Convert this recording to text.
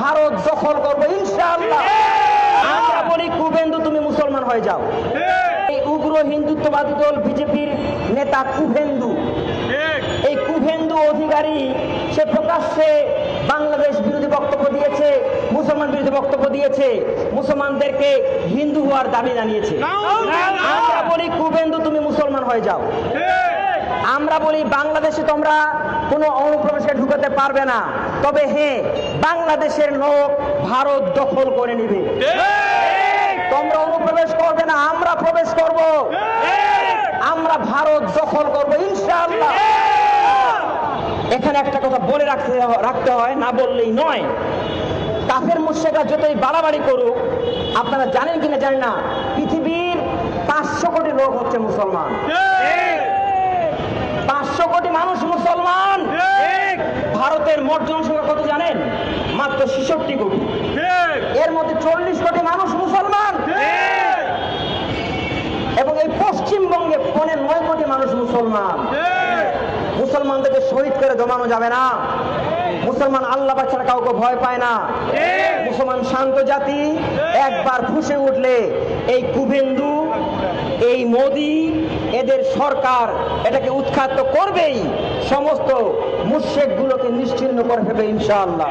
ভারত দখল করবো ইনশাআল্লাহ। আমরা বলি কুভেন্দু তুমি মুসলমান হয়ে যাও। এই উগ্র হিন্দুত্ববাদী দল বিজেপির নেতা কুভেন্দু, এই কুভেন্দু অধিকারী সে প্রকাশ্যে বাংলাদেশ বিরোধী বক্তব্য দিয়েছে, মুসলমান বিরোধী বক্তব্য দিয়েছে, মুসলমানদেরকে হিন্দু হওয়ার দাবি জানিয়েছে। আমরা বলি কুভেন্দু তুমি মুসলমান হয়ে যাও। আমরা বলি বাংলাদেশে তোমরা কোনো অনুপ্রবেশকে ঢুকাতে পারবে না, তবে হ্যাঁ বাংলাদেশের লোক ভারত দখল করে নিবে। তোমরা অনুপ্রবেশ করবে না, আমরা প্রবেশ করব, আমরা ভারত দখল করব ইনশাআল্লাহ। এখানে একটা কথা বলে রাখতে হয়, না বললেই নয়। কাফের মুশরিকরা যতই বাড়াবাড়ি করুক, আপনারা জানেন কিনা জানেন না, পৃথিবীর 500 কোটি লোক হচ্ছে মুসলমান। 500 কোটি মানুষ মুসলমান। ভারতের মোট জনসংখ্যা কত জানেন? মাত্র 66 কোটি। এর মধ্যে 40 কোটি মানুষ মুসলমান, এবং এই পশ্চিমবঙ্গে 9 কোটি মানুষ মুসলমান। মুসলমানদেরকে শহীদ করে জমানো যাবে না। মুসলমান আল্লাহ ছাড়া কাউকে ভয় পায় না। মুসলমান শান্ত জাতি। একবার ফুঁসে উঠলে এই কুভেন্দু, এই মোদি, এদের সরকার এটাকে উৎখাত করবেই, সমস্ত মুশরিকগুলোকে নিশ্চিহ্ন করে ফেলবে ইনশাআল্লাহ।